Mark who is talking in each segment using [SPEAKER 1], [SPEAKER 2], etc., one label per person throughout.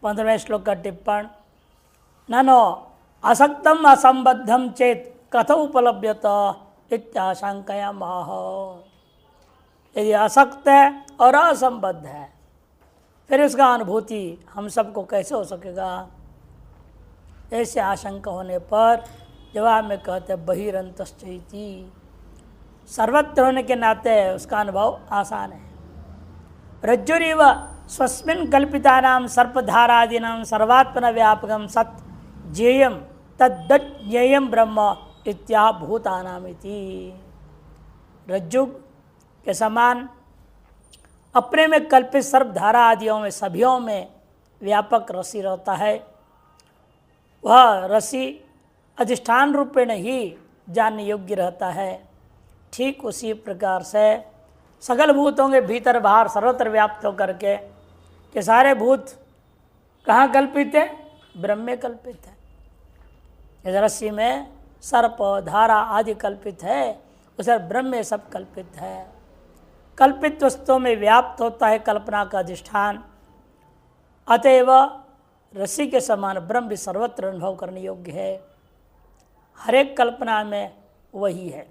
[SPEAKER 1] 15वें श्लोक का टिप्पण। ननो असक्तम असंबद्धम चेत कथ उपलभ्यत इत्याशंकया माह। यदि असक्त है और असंबद्ध है फिर उसका अनुभूति हम सबको कैसे हो सकेगा। ऐसे आशंका होने पर जवाब में कहते बहिरंतश्चैति, सर्वत्र होने के नाते उसका अनुभव आसान है। रज्जुरीव स्वस्मिन् कल्पितानां सर्पधारादीनां सर्वात्मन व्यापकं सत् ज्ञेयं तद्दत् ज्ञेयं ब्रह्म इत्या भूतानामिति। रज्जु के समान अपने में कल्पित सर्पधारा आदियों में सभियों में व्यापक रसी रहता है। वह रसी अधिष्ठान रूपेण ही जानने योग्य रहता है। ठीक उसी प्रकार से सकल भूतों के भीतर बाहर सर्वत्र व्याप्त होकर के सारे भूत कहाँ कल्पित है? ब्रह्म में कल्पित है। इस रस्सी में सर्प धारा आदि कल्पित है, उसे ब्रह्म में सब कल्पित है। कल्पित वस्तुओं में व्याप्त होता है कल्पना का अधिष्ठान, अतएव रस्सी के समान ब्रह्म भी सर्वत्र अनुभव करने योग्य है। हर एक कल्पना में वही है,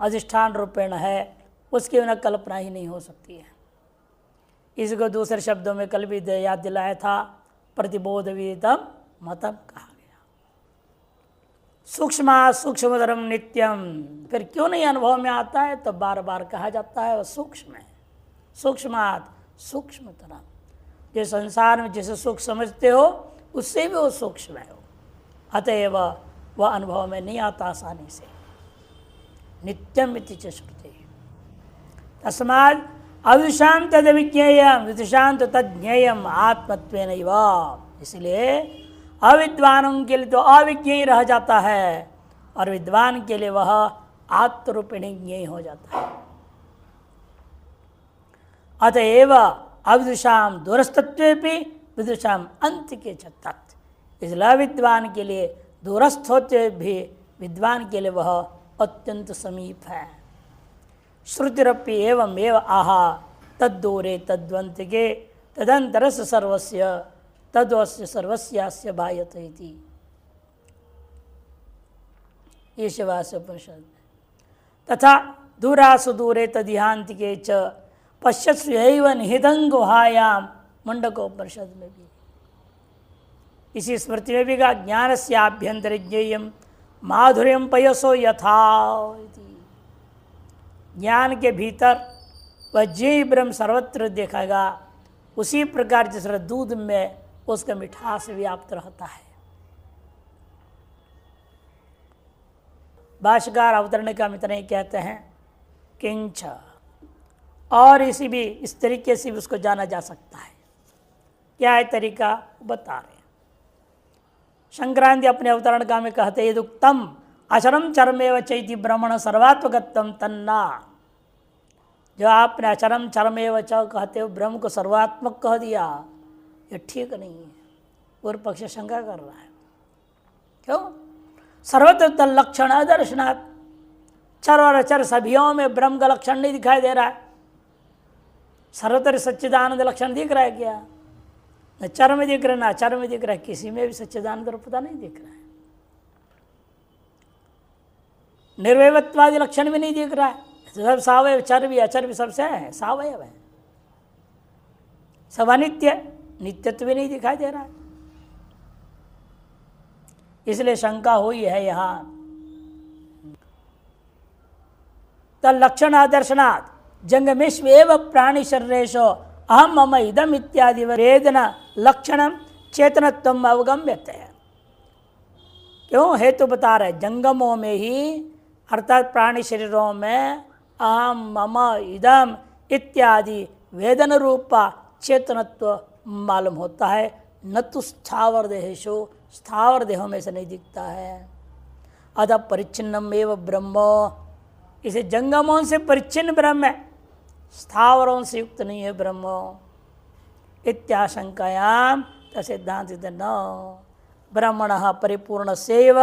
[SPEAKER 1] अधिष्ठान रूपेण है, उसके बिना कल्पना ही नहीं हो सकती है। इसको दूसरे शब्दों में कल भी याद दिलाया था, प्रतिबोध विदितम मतम कहा गया। सूक्ष्म सूक्ष्मतरम नित्यम, फिर क्यों नहीं अनुभव में आता है? तो बार बार कहा जाता है वह सूक्ष्म है। सूक्ष्मात सूक्ष्मतरम, जो संसार में जिसे सुख समझते हो उससे भी वो सूक्ष्म है। अतएव वह अनुभव में नहीं आता आसानी से। नित्यम इति च श्रुते तस्मात् अविशांत तद्विज्ञेयम विदुषांत तज्ञेयम आत्मत्वेनैव। इसलिए अविद्वानों के लिए तो अविज्ञेय रह जाता है और विद्वान के लिए वह आत्मरूपिणी ज्ञेय हो जाता है। अतएव अविदुषाम दूरस्थत्वेपि विदुषाम अंत के तत्। इसलिए अविद्वान के लिए दूरस्थ होते भी विद्वान के लिए वह अत्यंत समीप है। श्रुतिरपि एवं एव आहा तद्दूरे तद्वंतिके तदंतरस्य सर्वस्य तद्वस्य सर्वस्यास्य बाह्यते इति। ईशावास्य उपनिषद। तथा दूरासु दूरे तदिहांतिके च पश्यत्सु एव निहितं गुहायाम, मुंडकोपनिषद में भी। इसी स्मृति में भी कहा ज्ञानस्याभ्यंतरे ज्ञेयं माधुर्यं पयसो यथा। ज्ञान के भीतर वह ज्ञेय ब्रह्म सर्वत्र देखेगा, उसी प्रकार जिस तरह दूध में उसका मिठास व्याप्त रहता है। भाष्यकार अवतरण का मित्र नहीं कहते हैं किंच, और इस तरीके से भी उसको जाना जा सकता है। क्या है तरीका? बता रहे हैं। संक्रांति अपने अवतरण का में कहते यदुक्तम अचरम चरमेव चैति ब्रह्मण सर्वात्मकत्वम तन्ना। जो आपने अचरम चरमेव च कहते हो ब्रह्म को सर्वात्मक कह दिया, ये ठीक नहीं है। पूर्व पक्ष शंका कर रहा है। क्यों? सर्वत्र लक्षण अदर्शनात्, चर और अचर सभियों में ब्रह्म का लक्षण नहीं दिखाई दे रहा है। सर्वत्र सच्चिदानंद लक्षण दिख रहा है क्या? न चर में दिख रहा है, न अचर में दिख रहा है, किसी में भी सच्चिदानंद रूपता नहीं दिख रहा है। निर्वैवत्वादि लक्षण भी नहीं दिख रहा है। सब सावयव, चर भी अचर भी सबसे है, सावयव है। सब अनित्य, नित्यत्व भी नहीं दिखाई दे रहा है। इसलिए शंका हुई है यहां। तल्लक्षण आदर्शनात् जंगमेश्व एव प्राणी शरीरेशो अहम मम इदम इत्यादि वेदना लक्षणम चेतनत्वम अवगम्यते है। क्यों? हेतु बता रहे जंगमों में ही अर्थात प्राणी शरीरों में अहम मम इदम इत्यादि वेदन रूपा चेतनत्व मालूम होता है, न तो स्थावर देहेशु, स्थावर देहों में से नहीं दिखता है। अतः परिच्छिन्नम एव ब्रह्म, इसे जंगमों से परिच्छिन्न ब्रह्म है, स्थावरों से युक्त नहीं है ब्रह्म। इत्याशंकायाम सिद्धांत न ब्रह्मण परिपूर्ण सेव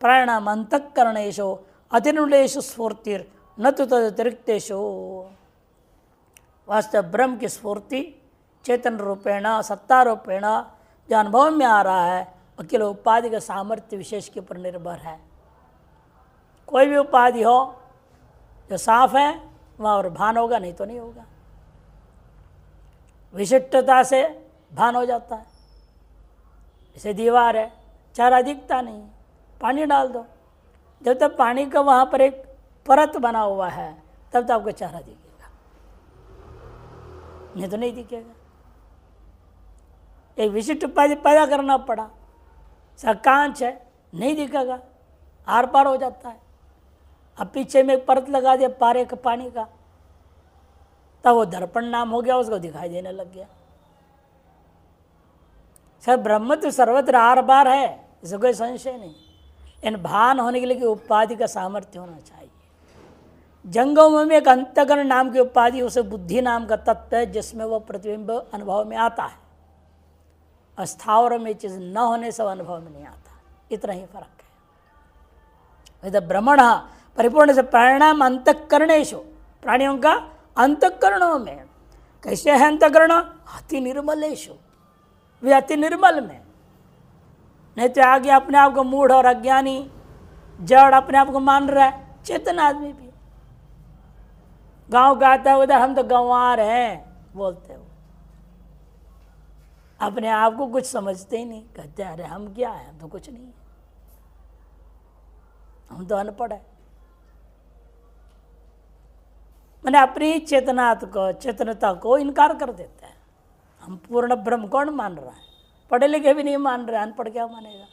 [SPEAKER 1] प्राणाम अंतःकरणेशु अतिनुलेशु स्फूर्तिर न तो तदतिरिक्तेशु। वास्तव ब्रह्म की स्फूर्ति चेतन रूपेण सत्ता रूपेण जो अनुभव में आ रहा है वो केवल उपाधि का सामर्थ्य विशेष के ऊपर निर्भर है। कोई भी उपाधि हो जो साफ है वहाँ और भान होगा, नहीं तो नहीं होगा। विशिष्टता से भान हो जाता है। जैसे दीवार है, चेहरा दिखता नहीं, पानी डाल दो, जब तक पानी का वहाँ पर एक परत बना हुआ है तब तक आपको चेहरा दिखेगा, नहीं तो नहीं दिखेगा। एक विशिष्ट उपाधि पैदा करना पड़ा, कांच है, नहीं दिखेगा, आर पार हो जाता है। अब पीछे में एक परत लगा दिया पारे का पानी का, तब वो दर्पण नाम हो गया, उसको दिखाई देने लग गया। सर ब्रह्म तो सर्वत्र आर बार है, इससे कोई संशय नहीं। इन भान होने के लिए उपाधि का सामर्थ्य होना चाहिए। जंगम में एक अंतःकरण नाम की उपाधि, उसे बुद्धि नाम का तत्व है जिसमें वह प्रतिबिंब अनुभव में आता है। अस्थावर में चीज न होने से अनुभव में नहीं आता, इतना ही फर्क है। यदि भ्रमण परिपूर्ण से परिणाम अंतःकरणेषु, प्राणियों का अंतःकरणों में। कैसे है अंतःकरण? अति निर्मलेषु, वे अति निर्मल में। नहीं तो आगे अपने आप को मूढ़ और अज्ञानी जड़ अपने आप को मान रहा है। चेतन आदमी भी गांव गाता है उधर हम तो गंवार हैं बोलते हो, अपने आप को कुछ समझते ही नहीं। कहते हैं अरे हम क्या है, हम तो कुछ नहीं है, हम तो अनपढ़ है। मैंने अपनी चेतनता को इनकार कर देता है। हम पूर्ण ब्रह्म कौन मान रहा है? पढ़े लिखे भी नहीं मान रहे, अनपढ़ क्या मानेगा?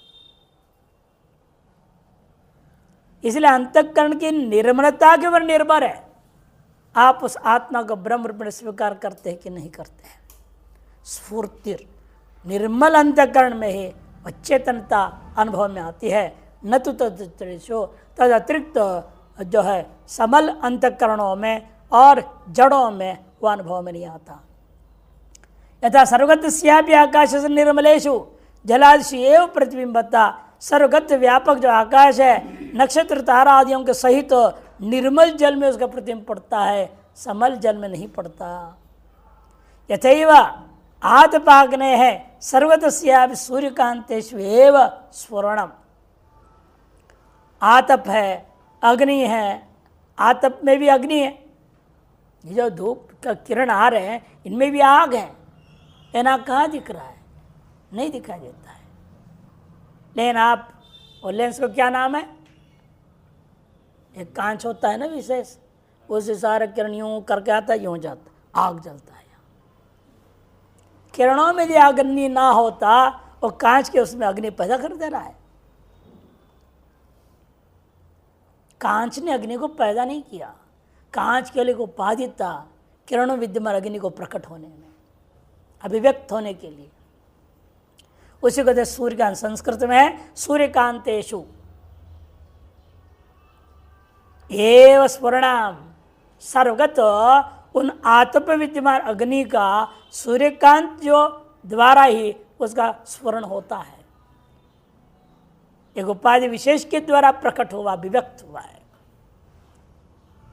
[SPEAKER 1] इसलिए अंतःकरण की निर्मलता के ऊपर निर्भर है आप उस आत्मा को ब्रह्म रूप में स्वीकार करते हैं कि नहीं करते हैं। स्फूर्ति निर्मल अंतःकरण में ही चेतनता अनुभव में आती है, न तो तद अतिरिक्त जो है समल अंतःकरणों में और जड़ों में वह अनुभव में नहीं आता। यथा सर्वगतस्यापि आकाश निर्मलेषु जलादिषु एव प्रतिबिंबता, सर्वगत व्यापक जो आकाश है नक्षत्र तारा आदियों के सहित तो निर्मल जल में उसका प्रतिबिंब पड़ता है, समल जल में नहीं पड़ता। यथैव आतपाग्ने है सर्वगतस्यापि सूर्यकांतेषु एव स्फुरणम। आतप है, अग्नि है, आतप में भी अग्नि है। ये जो धूप का किरण आ रहे हैं इनमें भी आग है, लेकिन आग कहाँ दिख रहा है? नहीं दिखाई देता है। लेकिन आप और लेंस को क्या नाम है? एक कांच होता है ना विशेष, उससे सारा किरण यूं करके आता है, यूं जाता, आग जलता है। किरणों में यदि अग्नि ना होता वो कांच के उसमें अग्नि पैदा कर दे रहा है। कांच ने अग्नि को पैदा नहीं किया, कांच के लिए उपाधि था किरणों विद्यमान अग्नि को प्रकट होने में, अभिव्यक्त होने के लिए। उसी को सूर्यकांत संस्कृत में है सूर्यकांतेषु एव स्फुरणाम। सर्वगत उन आतप विद्यमान अग्नि का सूर्यकांत जो द्वारा ही उसका स्फुरण होता है, एक उपाधि विशेष के द्वारा प्रकट हुआ, अभिव्यक्त हुआ है।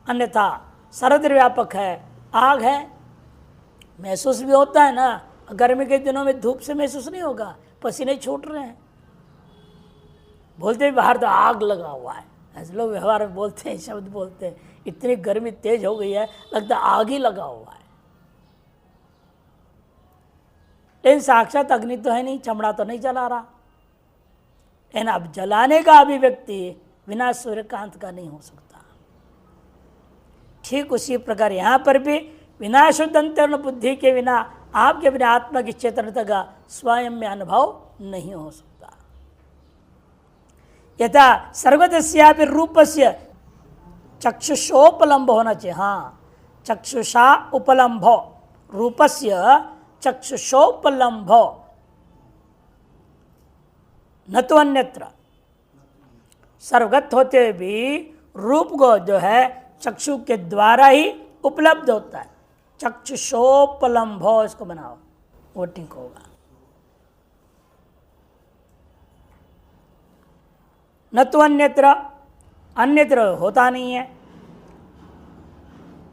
[SPEAKER 1] अन्यथा सर्वत्र व्यापक है, आग है, महसूस भी होता है ना। गर्मी के दिनों में धूप से महसूस नहीं होगा, पसीने छूट रहे हैं, बोलते बाहर तो आग लगा हुआ है। ऐसे लोग व्यवहार में बोलते हैं, शब्द बोलते हैं, इतनी गर्मी तेज हो गई है लगता आग ही लगा हुआ है। लेकिन साक्षात अग्नि तो है नहीं, चमड़ा तो नहीं जला रहा। लेकिन अब जलाने का अभिव्यक्ति बिना सूर्यकांत का नहीं हो सकता। ठीक उसी प्रकार यहाँ पर भी बिना शुद्ध अंतःकरण बुद्धि के बिना आपके बिना आत्मा की चेतनता का स्वयं में अनुभव नहीं हो सकता। यथा सर्वतस्यापि रूपस्य चक्षुषोपलम्ब होना चाहिए। हाँ, चक्षुषा उपलम्भो, रूपस्य चक्षुषोपलम्भो न तो अन्यत्र। सर्वगत होते हुए भी रूप को जो है चक्षु के द्वारा ही उपलब्ध होता है। चक्षुषोपलम्भो इसको बनाओ, वो ठीक होगा। न तो अन्यत्र, अन्यत्र होता नहीं है।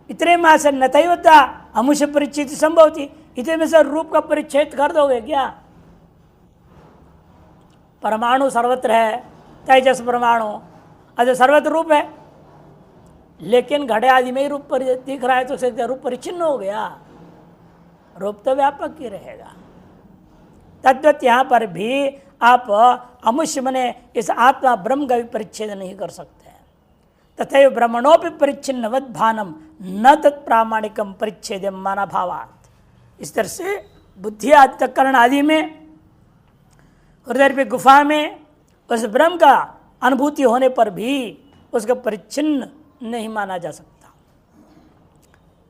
[SPEAKER 1] इतने मास न तैवता अमुष परिचित संभवती, इतने में से रूप का परिच्छेद कर दोगे क्या? परमाणु सर्वत्र है, तेजस परमाणु, अच्छा सर्वत्र रूप है, लेकिन घड़े आदि में ही रूप दिख रहा है, तो रूप परिच्छिन्न हो गया? रूप तो व्यापक ही रहेगा। तद्वत यहाँ पर भी आप अमुष्य मने इस आत्मा ब्रह्म का भी परिच्छेद नहीं कर सकते। तथा ब्रह्मणोपि परिच्छिन्नवद भानम न तत्प्रामाणिकम परिच्छेदम माना भावात। इस तरह से बुद्धि अंतःकरण आदि में, हृदय पे गुफा में उस ब्रह्म का अनुभूति होने पर भी उसका परिच्छिन्न नहीं माना जा सकता।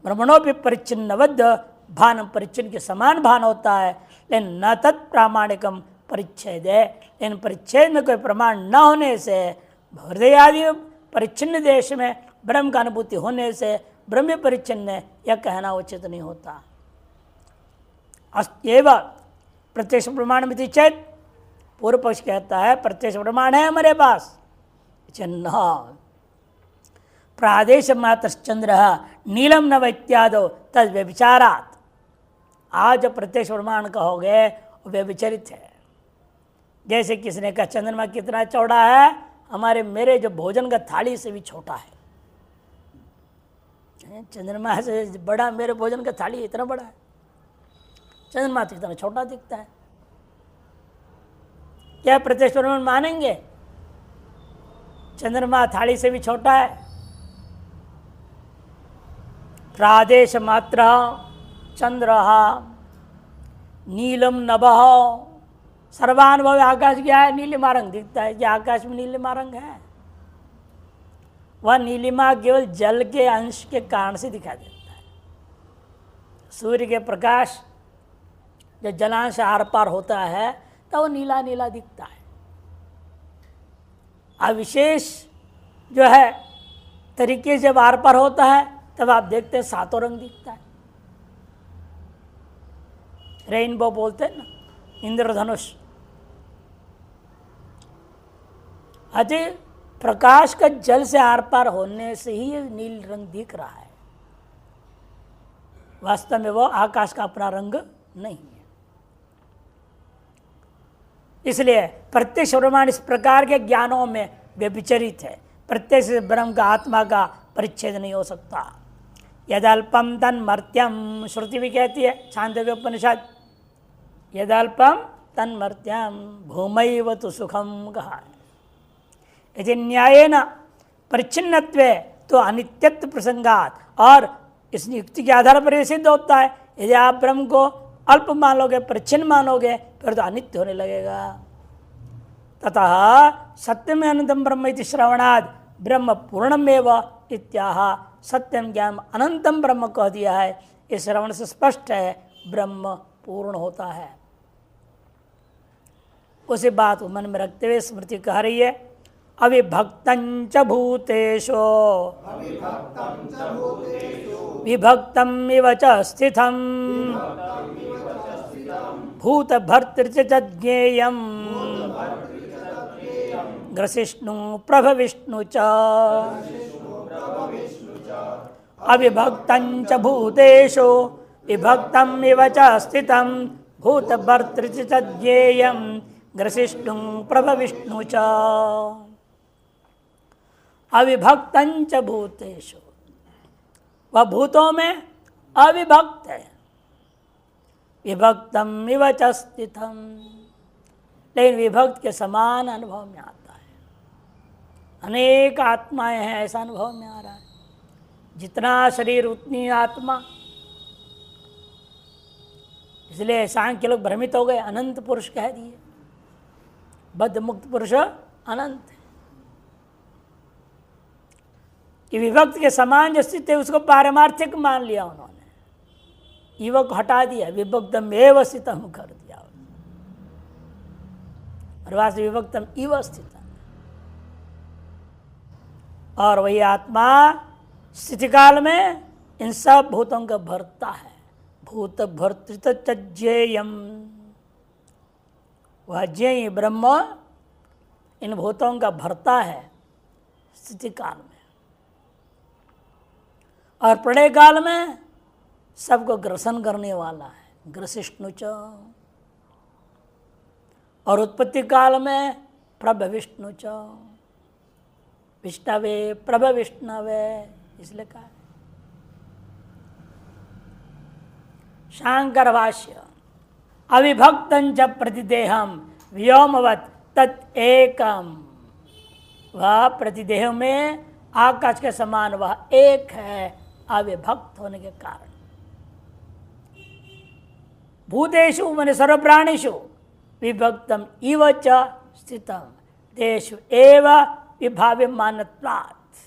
[SPEAKER 1] ब्रह्मणोपि परिच्छिन्नवद भानम, परिच्छिन्न के समान भान होता है, लेकिन न तत्प्रामाणिकम परिच्छेद है। इन परिच्छेद में कोई प्रमाण न होने से, हृदय आदि परिच्छिन्न देश में ब्रह्म का अनुभूति होने से ब्रह्म परिच्छिन्न यह कहना उचित नहीं होता। एवं प्रत्यक्ष प्रमाण में चेत, पूर्व पक्ष कहता है प्रत्यक्ष प्रमाण है हमारे पास, न प्रादेश मात्र चंद्र नीलम नव इत्यादो तद व्यभिचारात। आज प्रत्यक्ष प्रमाण कहोगे व्यभिचरित है। जैसे किसने कहा चंद्रमा कितना चौड़ा है, हमारे मेरे जो भोजन का थाली से भी छोटा है। चंद्रमा से बड़ा मेरे भोजन का थाली इतना बड़ा है, चंद्रमा तो इतना छोटा दिखता है। क्या प्रत्यक्ष प्रमाण मानेंगे? चंद्रमा थाली से भी छोटा है। प्रादेश मात्र चंद्र नीलम नभः, सर्वानुभव आकाश क्या है? नीलिमा रंग दिखता है। क्या आकाश में नीलिमा रंग है? वह नीलिमा केवल जल के अंश के कारण से दिखाई देता है। सूर्य के प्रकाश जो जलांश आर पार होता है तो वो नीला नीला दिखता है। अविशेष जो है तरीके से जब आर पार होता है तब आप देखते हैं सातों रंग दिखता है। रेनबो बोलते हैं ना, इंद्रधनुष। अति प्रकाश का जल से आर पार होने से ही नील रंग दिख रहा है। वास्तव में वो आकाश का अपना रंग नहीं है। इसलिए प्रत्यक्ष प्रमाण इस प्रकार के ज्ञानों में व्यभिचरित है। प्रत्यक्ष ब्रह्म का आत्मा का परिच्छेद नहीं हो सकता। यदल्पम तन्मर्त्यम, श्रुति भी कहती है छांदोग्य उपनिषद, यदल्पम तन्मर्त्यम भूमैव तु सुखम कहा। यदि न्यायेन परिच्छिन्नत्वे तो अनित्यत्व प्रसंगात, और इस युक्ति के आधार पर यह सिद्ध होता है यदि आप ब्रह्म को अल्प मानोगे, परिच्छिन्न मानोगे, फिर तो अनित्य होने लगेगा। ततः सत्यम अनंतम ब्रह्म इति श्रवणाद ब्रह्म पूर्णमेव इत्याह। सत्यम ज्ञान अनंतम ब्रह्म कह दिया है, इस श्रवण से स्पष्ट है ब्रह्म पूर्ण होता है। उसी बात को मन में रखते हुए स्मृति कह रही है, अविभक्तं च भूतेषु विभक्तम् इव च स्थितम् भूत भर्तृ च ज्ञेयम् ग्रसिष्णु प्रभविष्णु च। अविभक्तं च भूतेषु विभक्तम् इव च स्थितम् भूत भर्तृ च ज्ञेयम् ग्रसिष्णु प्रभविष्णु च। अविभक्तं च भूतेषु, वह भूतों में अविभक्त है। विभक्तम इव च स्थितम, लेकिन विभक्त के समान अनुभव में आता है। अनेक आत्माएं हैं ऐसा अनुभव में आ रहा है। जितना शरीर उतनी आत्मा। इसलिए सांख्य लोग भ्रमित हो गए, अनंत पुरुष कह दिए। बद्ध मुक्त पुरुष अनंत है। कि विभक्त के समान जो स्थित है उसको पारमार्थिक मान लिया उन्होंने, इव को हटा दिया, विभक्तम एव स्थितम कर दिया। और वास्तव विभक्तम इव स्थितम, और वही आत्मा स्थिति काल में इन सब भूतों का भरता है। भूत भर्तृत ज्ञेयम, वह ज्ञेय ब्रह्म इन भूतों का भरता है स्थिति काल में, और प्रलय काल में सबको ग्रसन करने वाला है। ग्रसिष्णु च, और उत्पत्ति काल में प्रभ विष्णु च, विष्णवे प्रभ विष्णवे इसलिए कहा। शांकर भाष्य अविभक्तं च प्रतिदेहम व्योमवत तत् एकम, वह प्रतिदेह में आकाश के समान वह एक है अविभक्त होने के कारण। भूतेषु मन सर्व प्राणिषु विभक्तम इव च स्थितम देशु एव विभाव्यमानत्वात्,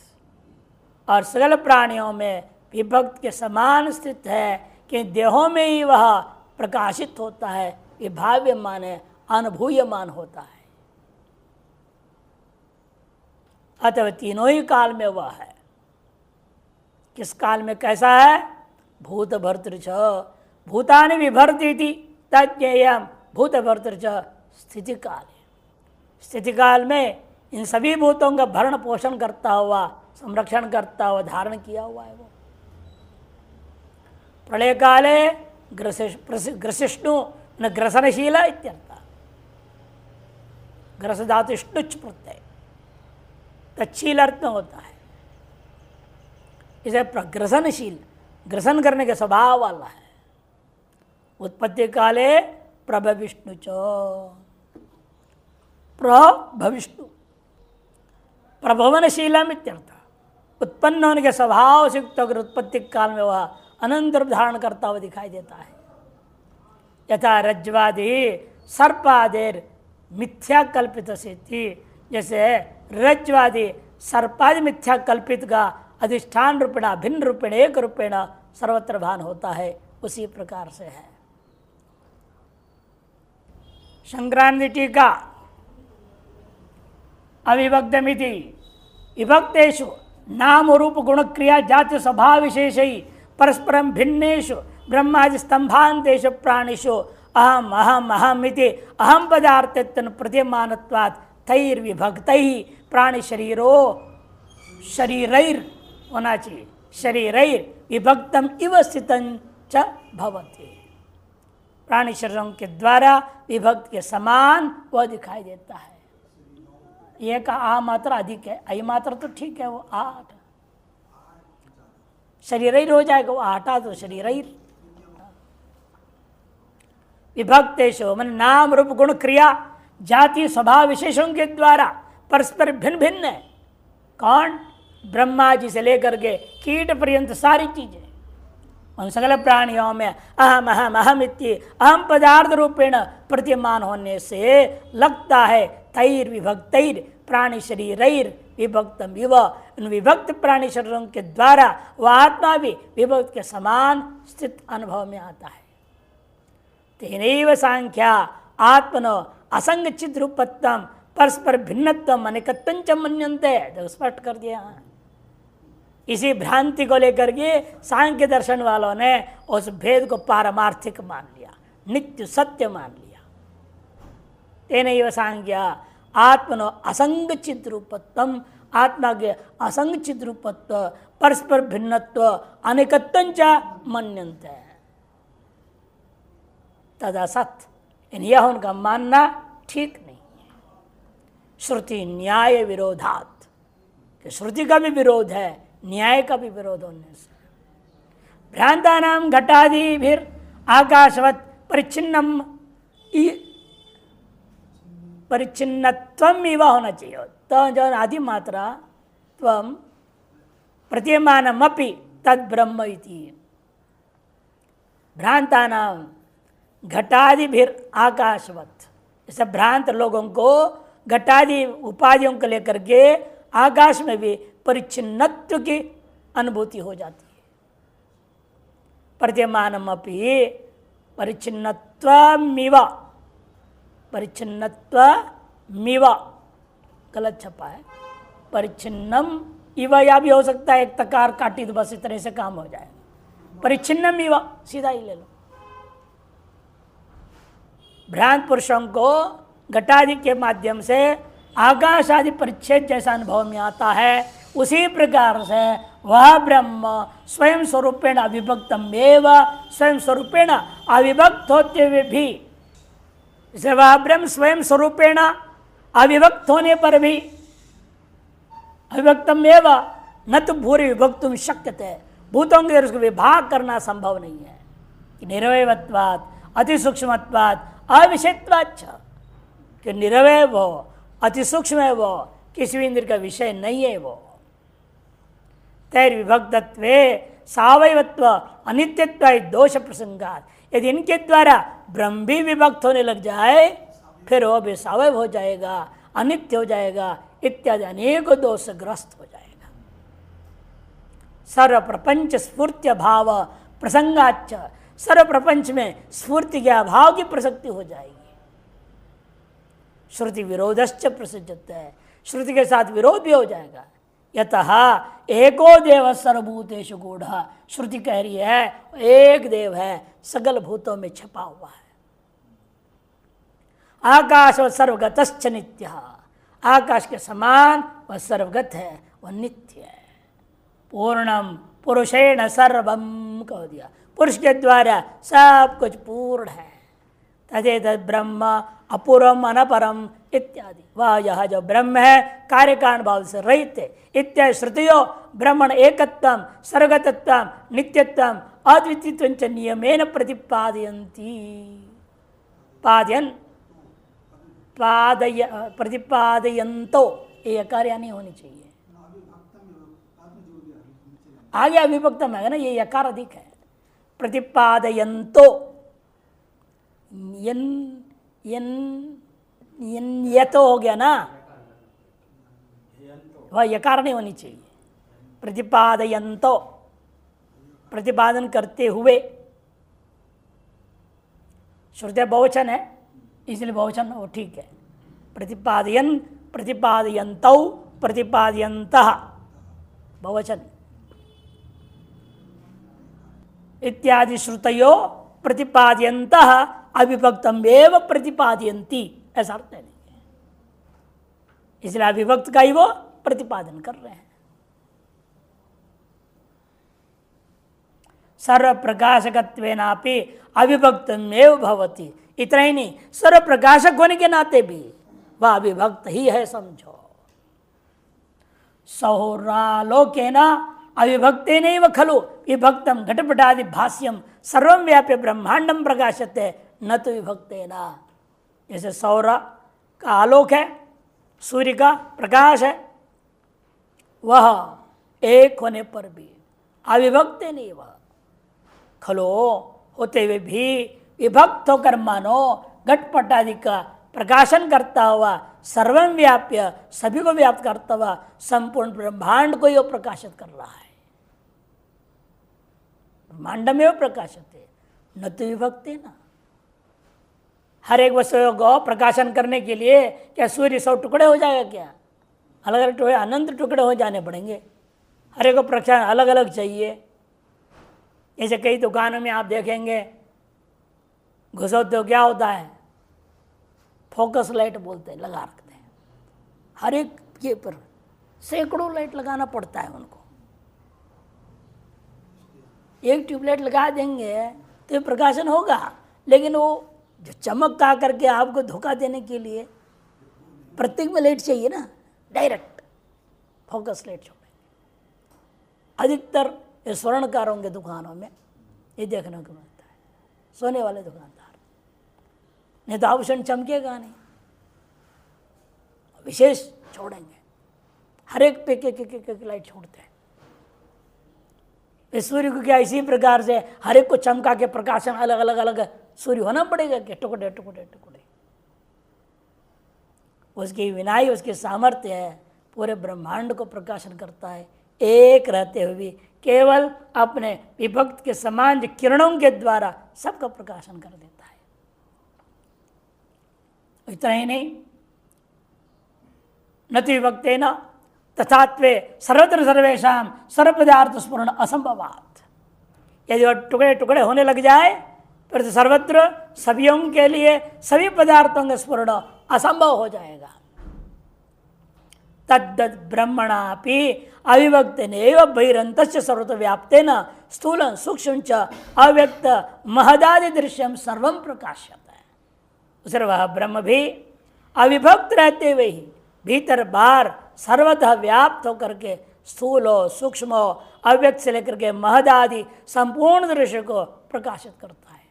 [SPEAKER 1] और सकल प्राणियों में विभक्त के समान स्थित है कि देहों में ही वह प्रकाशित होता है, विभाव्यमान है, अनुभूयमान होता है। अतः तीनों ही काल में वह है। किस काल में कैसा है? भूत भर्तृ च भूतानि विभर्तीति तज्ञेयम् भूत भर्तृ च स्थिति काल। स्थिति काल में इन सभी भूतों का भरण पोषण करता हुआ, संरक्षण करता हुआ, धारण किया हुआ है वो। प्रलय काले ग्रसिष्णु न ग्रसनशील इत्यर्थ। ग्रस धातु स्नुच प्रत्यय तच्छील अर्थ में होता है। इसे ग्रसनशील, ग्रसन करने के स्वभाव वाला है। उत्पत्ति काले प्रभविष्णु च, प्रभविष्णु प्रभवनशीलम इत्यर्थ। उत्पन्न होने के स्वभाव से युक्त अगर उत्पत्ति काल में वह अनंत रूप धारण करता हुआ दिखाई देता है। यथा रज्ज्वादि सर्पादेर मिथ्या कल्पित से थी, जैसे रज्ज्वादि सर्पादि मिथ्या कल्पित का अधिष्ठान रूपेण भिन्न रूपेण एक रूपेण सर्वत्र भान होता है, उसी प्रकार से है। संक्रांति टीका अविभक्तमिति विभक्तेषु नाम रूप गुण क्रिया जाति स्वभाव विशेषै परस्परम भिन्नेषु ब्रह्मादि स्तंभान्तेषु प्राणिषु अहम अहम अहम इति अहम पदार्थत्वेन प्रतीयमानत्वात् तैर्विभक्तैः प्राणि शरीरो शरीरैर होना चाहिए, शरीरैर विभक्तम इव स्थितं च भवति। प्राणी शरीरों के द्वारा विभक्त के समान वह दिखाई देता है। यह का आ मात्रा अधिक है, आई मात्रा तो ठीक है, वो आठ शरीरैर हो जाएगा, वो आटा तो शरीरैर। विभक्तेषु मन नाम रूप गुण क्रिया जाति स्वभाव विशेषों के द्वारा परस्पर भिन्न भिन्न है। कौन? ब्रह्मा जी से लेकर के कीट पर्यंत सारी चीजें, उन सकल प्राणियों में अहम अहम अहम इति अहम पदार्थ रूपेण प्रतिमान होने से लगता है तैर विभक्तैर प्राणी शरीरैर विभक्तम विव। इन विभक्त प्राणी शरीरों के द्वारा वह आत्मा भी विभक्त के समान स्थित अनुभव में आता है। तेनैव सांख्या आत्मनो असंग चिद रूपत्वम परस्पर भिन्नत्वम अनेकत्वं च मन्यन्ते। तो स्पष्ट कर दिया। इसी भ्रांति को लेकर के सांख्य दर्शन वालों ने उस भेद को पारमार्थिक मान लिया, नित्य सत्य मान लिया। तेनैव सांख्या आत्मनो असंग चिद रूपत्वम, आत्मा के असंग चिद रूपत्व परस्पर भिन्नत्व अनेकत्वं च मन्यन्ते। तदा सत्य, यह उनका मानना ठीक नहीं है। श्रुति न्याय विरोधात, कि श्रुति का भी विरोध है, न्याय का भी विरोध होने से। भ्रांता नाम घटादि फिर आकाशवत परिच्छिन्नम परिच्छिन्नत्वम इव होना चाहिए। तो जो आदि मात्रा त्वम प्रतीयमानम अपि तद ब्रह्म इति। भ्रांता नाम घटादि फिर आकाशवत, ऐसे भ्रांत लोगों को घटादि उपाधियों को लेकर के आकाश में भी परिच्छिन्नत्व की अनुभूति हो जाती है। प्रतीयमानम अपि परिच्छिन्नत्वमिव, परिच्छिन्नत्वमिव गलत छपा है, परिच्छिन्नम इव या भी हो सकता है, एक तकार काटी तो बस इतने से काम हो जाएगा। परिच्छिन्नम इव सीधा ही ले लो। भ्रांत पुरुषों को घटादि के माध्यम से आकाश आदि परिच्छेद जैसा अनुभव में आता है, उसी प्रकार से वह ब्रह्म स्वयं स्वरूपेण अविभक्तम एवं स्वयं स्वरूपेण अविभक्त होते हुए भी, जैसे वह ब्रह्म स्वयं स्वरूपेण अविभक्त होने पर भी अविभक्तम एवं न तो भूरि विभक्तुम शक्यते, भूतों के उसको विभाग करना संभव नहीं है। निरवयत्वात् अति सूक्ष्मत्वात् अविषयत्वाच्च, कि निरवय वो अति सूक्ष्म है, वो किसी भी इंद्र का विषय नहीं है। वो तैर विभक्तत्वे सावयवत्व अनित्यत्व दोष प्रसंगात, यदि इनके द्वारा ब्रह्म भी विभक्त होने लग जाए फिर वो भी सावयव हो जाएगा, अनित्य हो जाएगा, इत्यादि अनेक दोषग्रस्त हो जाएगा। सर्व प्रपंच स्फूर्ति अभाव प्रसंगाच, सर्व प्रपंच में स्फूर्ति के अभाव की प्रसक्ति हो जाएगी। श्रुति विरोधश्च प्रसिद्ध है, श्रुति के साथ विरोध भी हो जाएगा। यतः एको देव सर्वभूतेषु गूढ़, श्रुति कह रही है एक देव है, सकल भूतों में छपा हुआ है। आकाश व सर्वगतश्च नित्य, आकाश के समान वह सर्वगत है, वह नित्य है। पूर्णम पुरुषेण सर्वम कह दिया, पुरुष के द्वारा सब कुछ पूर्ण है। तदेत ब्रह्म अपूर्वम अनपरम इत्यादि, वह यह जो ब्रह्म है कार्य कारण भाव से रहित है। इत्यादि श्रुतियों ब्रह्मण एकत्वम सर्वगतत्वम नित्यत्वम अद्वितीयत्वं च नियमेन प्रतिपादयन्ति, प्रतिपादयन्तो, ये कार्य नहीं होनी चाहिए। आगे अविभक्तम है ना, ये यकार अधिक है। प्रतिपादयन्तो, यतो हो गया ना, वह यकार नहीं होनी चाहिए। प्रतिपादयन्तो, प्रतिपादन करते हुए, श्रुति बहुवचन है इसलिए बहुवचन वो ठीक है। प्रतिपादयन, प्रतिपादयन्तौ, प्रतिपादयन्तः बहुवचन इत्यादि श्रुतयो प्रतिपादयन्तः अविभक्तम एव प्रतिपादयन्ति, ऐसा अर्थ नहीं है। इसलिए अविभक्त का ही वो प्रतिपादन कर रहे हैं। सर्व प्रकाशकत्वेनापि अविभक्तमेव भवति, इतना ही नहीं, सर्व प्रकाशक होने के नाते भी वह अविभक्त ही है, समझो। सौरालोकेन अविभक्ते नैव खलु विभक्तम घटपटादि भाष्यम सर्वं व्याप्य ब्रह्मांडम प्रकाशते न तो विभक्तेन। जैसे सौर का आलोक है, सूर्य का प्रकाश है, वह एक होने पर भी अविभक्ते नहीं, वह खलो होते हुए भी विभक्त होकर मानो घटपट आदि का प्रकाशन करता हुआ सर्वं व्याप्य, सभी को व्याप्त करता हुआ संपूर्ण ब्रह्मांड को यह प्रकाशित कर रहा है। ब्रह्मांड में वो प्रकाशित है, न तो विभक्ति ना। हर एक वस्तु को प्रकाशन करने के लिए क्या सूर्य 100 टुकड़े हो जाएगा क्या? अलग अलग टुकड़े, अनंत टुकड़े हो जाने पड़ेंगे। हर एक को प्रकाशन अलग अलग चाहिए। जैसे कई दुकानों में आप देखेंगे घुसो तो क्या होता है, फोकस लाइट बोलते हैं, लगा रखते हैं। हर एक के पर सैकड़ों लाइट लगाना पड़ता है उनको। एक ट्यूबलाइट लगा देंगे तो प्रकाशन होगा, लेकिन वो जो चमक का करके आपको धोखा देने के लिए प्रत्येक में लाइट चाहिए ना, डायरेक्ट फोकस लाइट छोड़े। अधिकतर ये स्वर्णकारों के दुकानों में ये देखने को मिलता है, सोने वाले दुकानदार, नहीं तो आभूषण चमकेगा नहीं, विशेष छोड़ेंगे। हर एक पे एक लाइट छोड़ते हैं। इस सूर्य को क्या इसी प्रकार से हर एक को चमका के प्रकाशन अलग अलग अलग सूर्य होना पड़ेगा क्या? टुकड़े टुकड़े टुकड़े। उसकी विनाई, उसकी सामर्थ्य है, पूरे ब्रह्मांड को प्रकाशन करता है। एक रहते हुए भी केवल अपने विभक्त के समान किरणों के द्वारा सबका प्रकाशन कर देता है। इतना ही नहीं, न तो विभक्तेन तथात्वे सर्वत्र सर्वेषां सर्वपदार्थ स्मरण असंभवात्। यदि वह टुकड़े टुकड़े होने लग जाए फिर तो सर्वत्र सभीयों के लिए सभी पदार्थों का स्मरण असंभव हो जाएगा। तद्दत् ब्रह्मणापि अविभक्तेनैव बहिरन्तस्य सर्वतोव्याप्तेन स्थूलं सूक्ष्मं च अव्यक्त महदादि दृश्यम सर्वं प्रकाश्यते। उसे वह ब्रह्म भी अविभक्त रहते हुए ही भीतर बाहर सर्वतः व्याप्त होकर के स्थूल हो सूक्ष्म हो अव्यक्त से लेकर के महदादि संपूर्ण दृश्य को प्रकाशित करता है।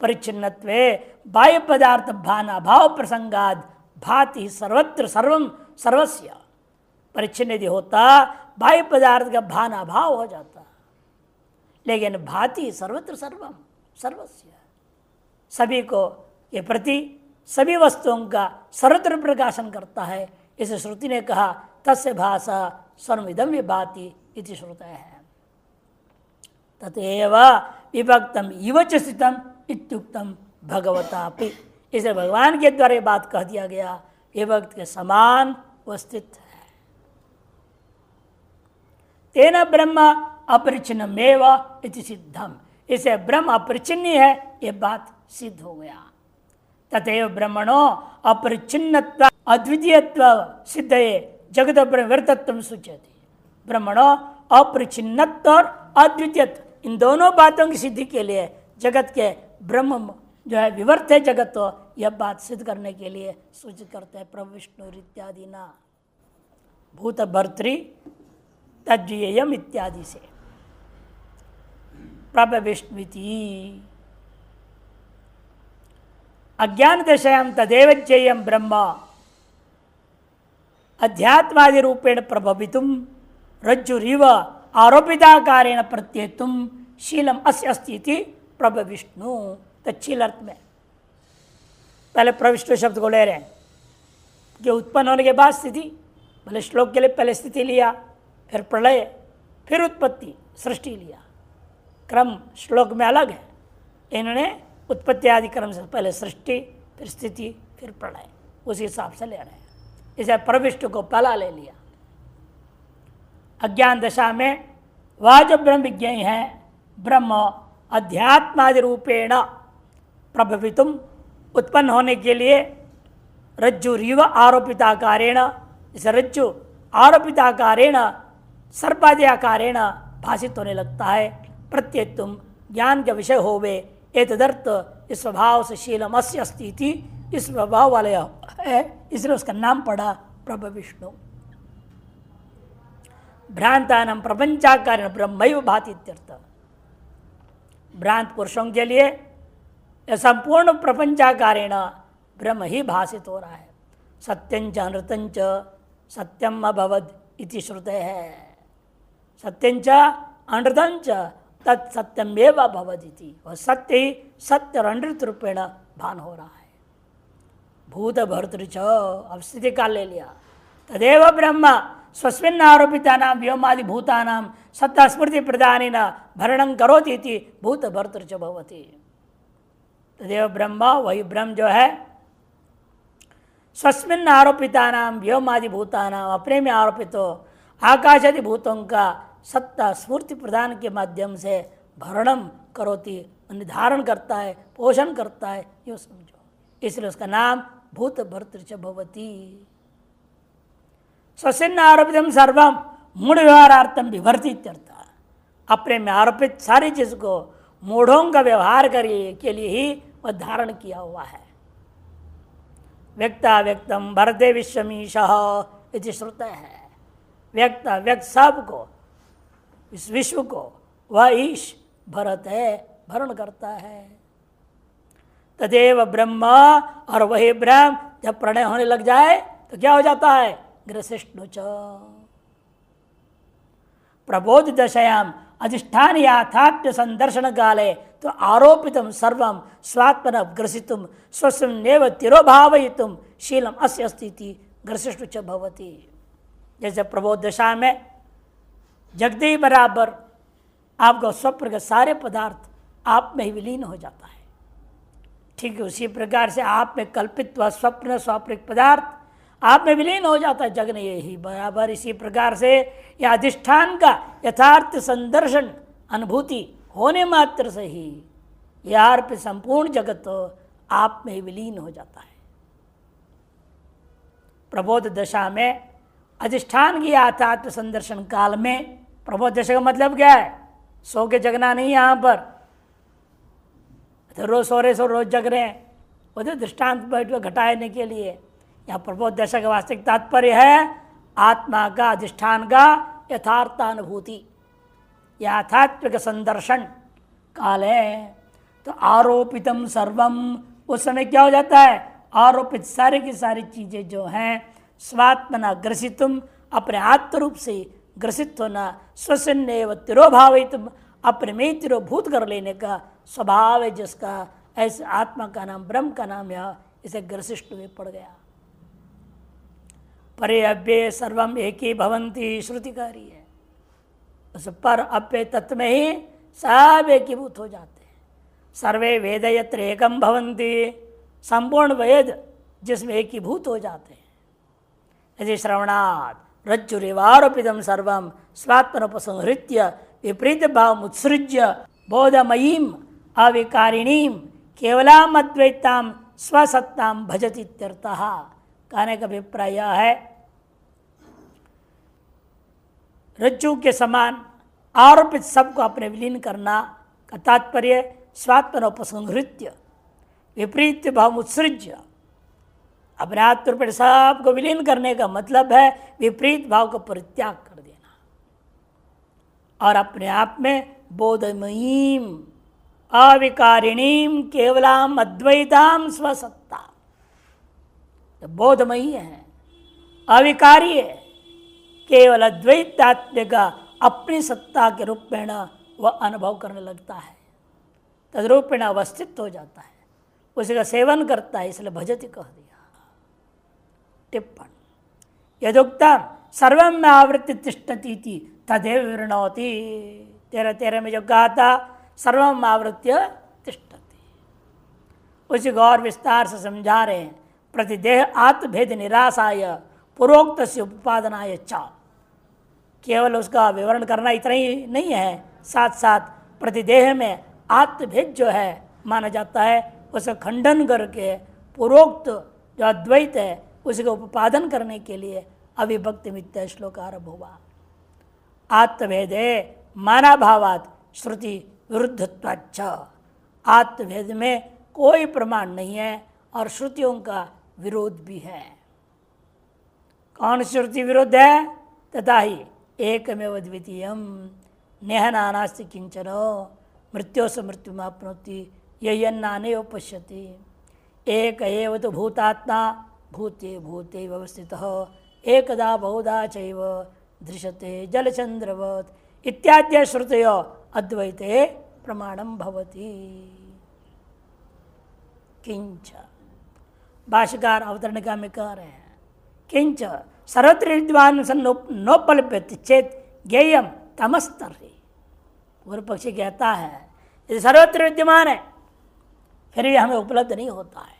[SPEAKER 1] परिच्छिन्नत्वे बाह्य पदार्थ भाना भाव प्रसंगाद भाति सर्वत्र सर्वम सर्वस्य। परिच्छिन्न यदि होता बाह्य पदार्थ का भाना भाव हो जाता, लेकिन भाति सर्वत्र सर्वम सर्वस्य, सभी को ये प्रति सभी वस्तुओं का सर्वत्र प्रकाशन करता है। इस श्रुति ने कहा तस्य भाषा सर्वमिदं विभाति इति श्रुतः है। तथैव विभक्तम इव च स्थितम इत्युक्तम भगवतापि। इसे भगवान के द्वारा बात कह दिया गया, विभक्त के समान वह स्थित है। तेन ब्रह्म अपरिच्छिन्नमेव इति सिद्धम। इसे ब्रह्म अपरिच्छिन्न है, ये बात सिद्ध हो गया। तथैव ब्रह्मणो अपरिच्छिन्नत्व अद्वितीयत्व सिद्धये जगत प्रवृत्तत्व सूचयति। ब्रह्मणो अपरिच्छिन्नत्व और अद्वितीयत्व, इन दोनों बातों की सिद्धि के लिए जगत के ब्रह्म जो है विवर्त है जगत, तो यह बात सिद्ध करने के लिए सूचित करते हैं प्रभु विष्णु इत्यादि ना भूत भर्तृ तज्जेयम इत्यादि से प्रभु विष्णुति। अज्ञान दशायां तदेव ज्ञेयं ब्रह्म अध्यात्मादि रूपेण प्रभवितुम रज्जुरिव आरोपिताकारेण प्रत्येतुम शीलम अस्य अस्ति इति प्रभु विष्णु। तच्छील अर्थ में पहले प्रविष्णु शब्द को ले रहे हैं कि उत्पन्न होने के बाद स्थिति, भले श्लोक के लिए पहले स्थिति लिया, फिर प्रलय, फिर उत्पत्ति सृष्टि लिया, क्रम श्लोक में अलग है। इन्होंने उत्पत्ति आदि क्रम से पहले सृष्टि, फिर स्थिति, फिर प्रलय, उसी हिसाब से ले रहे हैं। इसे प्रविष्टु को पहला ले लिया। अज्ञान दशा में वह जो ब्रह्म विज्ञानी है, ब्रह्म अध्यात्मादि रूपेण प्रभवितुम उत्पन्न होने के लिए रज्जुरिव आरोपिताकारेण, इस रज्जु आरोपिताकारेण सर्पादि आकारेण भाषित होने लगता है। प्रत्येतुम ज्ञान का विषय होवे एतदर्थ इस स्वभाव से शीलम अस्य अस्ति इति, इस स्वभाव वाले है, इसलिए उसका नाम पड़ा प्रभु विष्णु। भ्रांतानां प्रपंचाकारेण ब्रह्मैव भाति इत्यर्थ। भ्रांत पुरुषों के लिए संपूर्ण प्रपंचाकारेण ब्रह्म ही भाषित हो रहा है। सत्यंच अनृतंच सत्यम अभवद इति श्रुते है। सत्यंच अनृतंच तत्सत्यमेव अभवद इति, वह सत्य ही सत्य और अनृत रूपेण भान हो रहा है। भूत भर्तृ च, अब स्थिति काल ले लिया। तदेव ब्रह्म स्वस्मिन् आरोपितानां व्योमादि भूतानां सत्ता स्मृति प्रदानेन भरणं करोति इति भूत भर्तृ च भवति। तदेव ब्रह्म, वही ब्रह्म जो है स्वस्मिन् आरोपितानां व्योमादि भूतानां, अपने में आरोपित हो आकाश आदि भूतों का सत्ता स्मृति प्रदान के माध्यम से भरणम करोति, निर्धारण करता है, पोषण करता है, यूँ समझो। इसलिए उसका नाम भूत भर्तृ च भवति। स्वस्मिन् आरोपितम सर्वम मूढ़ व्यवहारार्थम विभर्ति इत्यर्थ। अपने में आरोपित सारी चीज को मूढ़ों का व्यवहार के लिए ही वह धारण किया हुआ है। व्यक्ता व्यक्तम भरते विश्वमीशः इति श्रुतः है। व्यक्त व्यक्त सब को, इस विश्व को वह ईश भरत है, भरण करता है। तदेव ब्रह्म, और वही ब्रह्म जब प्रणय होने लग जाए तो क्या हो जाता है? ग्रसिष्णु च। प्रबोध दशयाम अधिष्ठान याथात्म्य संदर्शन काले तो आरोपितम सर्वम स्वात्मन ग्रसितुम स्वस्मेव तिरोभावयितुम शीलम अस्य अस्ति इति ग्रसिष्णु च भवति। जैसे प्रबोध दशा में जगते ही बराबर आपको स्वप्न के सारे पदार्थ आप में ही विलीन हो जाता है। ठीक है, उसी प्रकार से आप में कल्पित हुआ स्वप्न स्वाप्निक पदार्थ आप में विलीन हो जाता है, जगने यही बराबर। इसी प्रकार से यह अधिष्ठान का यथार्थ संदर्शन अनुभूति होने मात्र से ही यह पे संपूर्ण जगत आप में विलीन हो जाता है। प्रबोध दशा में अधिष्ठान किया आत्म संदर्शन काल में। प्रबोध दशा का मतलब क्या है? सो के जगना नहीं यहाँ पर, तो रोज सो रहे सो रोज जग रहे हैं, वो तो दृष्टांत बैठ घटाने के लिए। यहाँ प्रबोध दशा का वास्तविक तात्पर्य है आत्मा का अधिष्ठान का यथार्थानुभूति, यथात्मिक संदर्शन काल है। तो आरोपितम सर्वम, उस समय क्या हो जाता है? आरोपित सारी की सारी चीजें जो हैं स्वात्मना ग्रसितुम, अपने आत्म रूप से ग्रसित होना, स्वसन्नेव तिरोभावितुम, अपने में तिरोभूत कर लेने का स्वभाव है जिसका, ऐसे आत्मा का नाम, ब्रह्म का नाम यह इसे ग्रसिष्ट में पड़ गया। परे अव्यय सर्वम एक ही भवंती श्रुतिकारी है, उस पर अव्यय तत्व में ही सब एकीभूत हो जाते हैं। सर्वे वेद यत्र एकम भवंती, संपूर्ण वेद जिसमें एकीभूत हो जाते हैं। यदि श्रवणात् रज्जुरिवारोपितम सर्वम स्वात्मनोपसंहृत्य विपरीत भाव उत्सृज्य बोधमयीम अविकारिणीम केवलाम अद्वैताम स्वसत्ताम भजति इत्यर्थः। कहने का अभिप्राय यह है रज्जु के समान आरोपित सबको अपने विलीन करना का तात्पर्य स्वात्मनोपसंहृत्य विपरीत भाव उत्सृज्य, अपने आत्म पर सबको विलीन करने का मतलब है विपरीत भाव को परित्याग कर देना और अपने आप में बोधमयीम अविकारिणीम केवलाम अद्वैताम स्वसत्ता, बोधमयी है, अविकारी है, केवल अद्वैतात्म्य का अपनी सत्ता के रूप में वह अनुभव करने लगता है, तद्रूपेण अवस्थित हो जाता है, उसी का सेवन करता है, इसलिए भजति कह दिया। टिप्पण यदुक्तम सर्वम में आवृत्ति तिष्ठती थी तदेव विवृणोति, 13 में जो कहा था सर्वम आवृत्य तिष्ठति, उसी को और विस्तार से समझा रहे हैं। प्रतिदेह आत्मभेद निराशाय पूर्वोक्त से उपादनाय च, केवल उसका विवरण करना इतना ही नहीं है, साथ साथ प्रतिदेह में आत्मभेद जो है माना जाता है उसे खंडन करके पूर्वोक्त जो अद्वैत है उसी को उपादन करने के लिए अविभक्ति मिथ्या श्लोक आरंभ हुआ। आत्मभेदे माना भावात श्रुति विरुद्धत्वाच्च, आत्मभेद में कोई प्रमाण नहीं है और श्रुतियों का विरोध भी है। कौन श्रुति विरुद्ध है? तथा ही एकमेव द्वितीयम नेह नानास्ति किंचनो मृत्यो से मृत्युमाप्नोति यन्नानेव पश्यति, एक एव तो भूतात्मा भूते भूते व्यवस्थितः एकदा बहुधा चैव दृश्यते जलचंद्रवत् इत्याद्य श्रुतयो अद्वैते प्रमाणम भवति। किंच, भाष्यकार अवतरणिका में कह रहे हैं किंच सर्वत्र विद्वान नोपलभ्यते चेत ज्ञेयम तमस्तर्हि। पूर्व पक्षी कहता है यदि सर्वत्र विद्यमान है फिर भी हमें उपलब्ध नहीं होता है,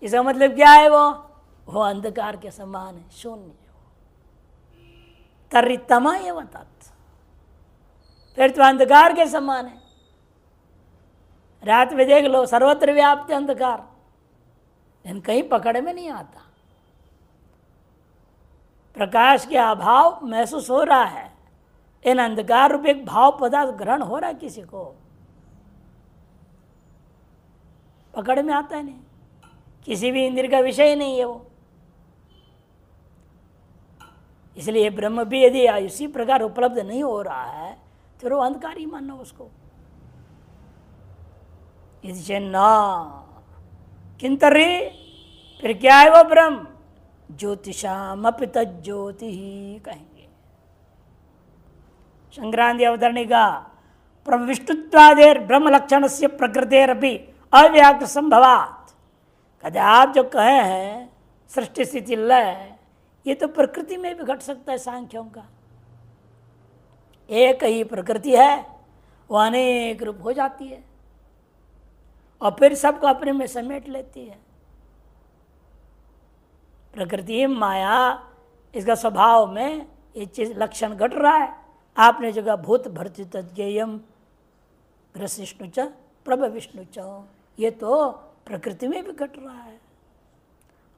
[SPEAKER 1] इसका मतलब क्या है? वो अंधकार के समान है, शून्य है, तर्हि तमा एव तत्, फिर तो अंधकार के समान है। रात में देख लो सर्वत्र व्याप्त अंधकार, लेकिन कहीं पकड़ में नहीं आता, प्रकाश के अभाव महसूस हो रहा है, इन अंधकार रूप एक भाव पदार्थ ग्रहण हो रहा है, किसी को पकड़ में आता है नहीं, किसी भी इंद्रिय का विषय नहीं है वो। इसलिए ब्रह्म भी यदि इसी प्रकार उपलब्ध नहीं हो रहा है तो वो अंधकार ही मानना उसको। किंतरी फिर क्या है वो ब्रह्म? ज्योतिषाम अपि तज्ज्योति ही कहेंगे। संक्रांति अवतरणिका प्रविष्टुत्वादेर ब्रह्म लक्षण से प्रकृतेरपि अव्याकृत संभवात, कहते आप जो कहे हैं सृष्टि स्थिति लय, ये तो प्रकृति में भी घट सकता है। सांख्यों का एक ही प्रकृति है, वो अनेक रूप हो जाती है और फिर सबको अपने में समेट लेती है। प्रकृति माया इसका स्वभाव में ये चीज लक्षण घट रहा है। आपने जगह भूत भर्ति तज्ञेयम ग्रसिष्णु च प्रभ विष्णु च, ये तो प्रकृति में भी घट रहा है।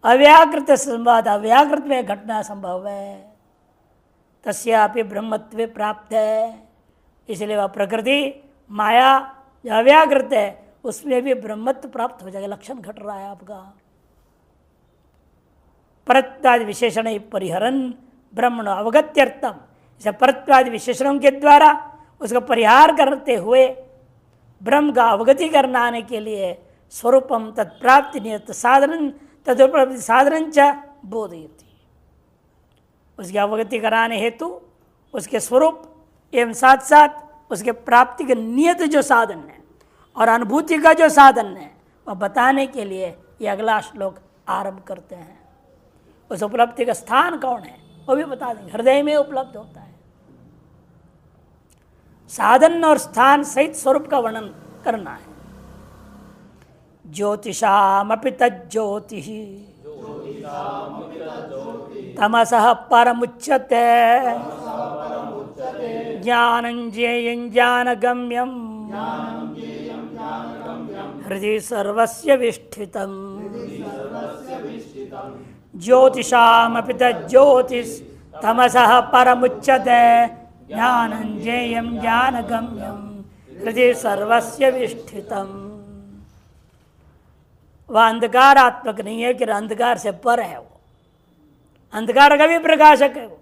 [SPEAKER 1] अव्याकृत संवाद, अव्याकृत में घटना संभव है। तस्यापि ब्रह्मत्वे प्राप्त है। इसलिए वह प्रकृति माया जो अव्याकृत है उसमें भी ब्रह्मत्व प्राप्त हो जाएगा। लक्षण घट रहा है आपका। परत्वादि विशेषण परिहरन ब्रह्मण अवगत्यर्थम, इसे परत्वादि विशेषणों के द्वारा उसका परिहार करते हुए ब्रह्म का अवगति करना आने के लिए स्वरूपम तत्प्राप्ति नियत साधन तदुपलब्धि साधन च बोधयति, उसकी अवगति कराने हेतु उसके स्वरूप एवं साथ साथ उसके प्राप्ति के नियत जो साधन है और अनुभूति का जो साधन है वह बताने के लिए ये अगला श्लोक आरंभ करते हैं। उस उपलब्धि का स्थान कौन है वो भी बता देंगे। हृदय में उपलब्ध होता है। साधन और स्थान सहित स्वरूप का वर्णन करना है। ज्योतिषामपि तज्ज्योतिः तमसः परमुच्यते ज्ञानं ज्ञेयं ज्ञानगम्यं हृदि सर्वस्य विष्ठितम्। ज्योतिषामपि तज्ज्योतिस् तमसः परमुच्यते ज्ञानं ज्ञेयं ज्ञानगम्यं हृदि सर्वस्य विष्ठितम्। वह अंधकारात्मक नहीं है कि अंधकार से पर है। वो अंधकार का भी प्रकाशक है। वो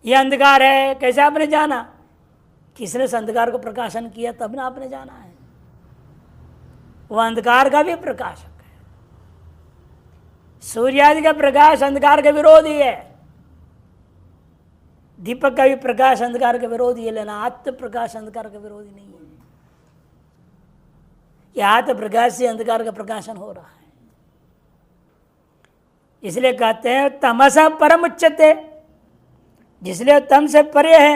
[SPEAKER 1] यह अंधकार है कैसे आपने जाना? किसने इस अंधकार को प्रकाशन किया तब ना आपने जाना है। वह अंधकार का भी प्रकाशक है। सूर्य आदि का प्रकाश अंधकार के विरोधी है। दीपक का भी प्रकाश अंधकार के विरोधी है, लेना आत्म प्रकाश अंधकार का विरोधी नहीं है। यह आत्म प्रकाश से अंधकार का प्रकाशन हो रहा है। इसलिए कहते हैं तमसा परम उच्चते, जिसलिए तम से परे है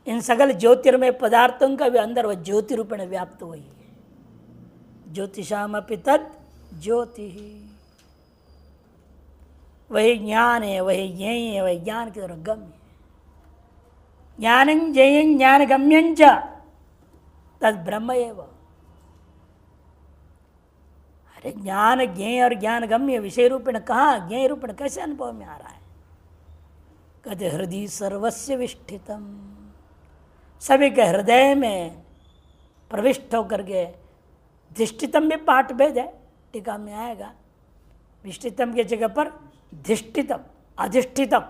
[SPEAKER 1] इन सकल ज्योतिर्मय पदार्थों का भी अंदर वह ज्योति रूपेण व्याप्त हुई है। ज्योतिषामपि तत् ज्योति, वही ज्ञान है, वही ज्ञेय है, वही ज्ञान की तरह गम्य है। ज्ञानं ज्ञेयं ज्ञानगम्यं च तद ब्रह्म एव। अरे ज्ञान ज्ञेय और ज्ञानगम्य विषय रूपेण कहाँ, ज्ञेय रूपेण कैसे अनुभव में आ रहा है? कहते हृदय सर्वस्य विष्ठितम, सभी के हृदय में प्रविष्ट होकर के। धिष्ठितम भी पाठ भेद है, टीका में आएगा। विष्ठितम की जगह पर धिष्ठितम, अधिष्ठितम,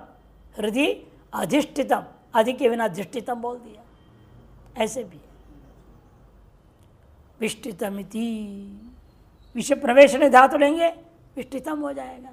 [SPEAKER 1] हृदय अधिष्ठितम, अधिक के बिना अधिष्ठितम बोल दिया। ऐसे भी विष्ठितमिति, विषय प्रवेश ने धातु लेंगे विष्ठितम हो जाएगा।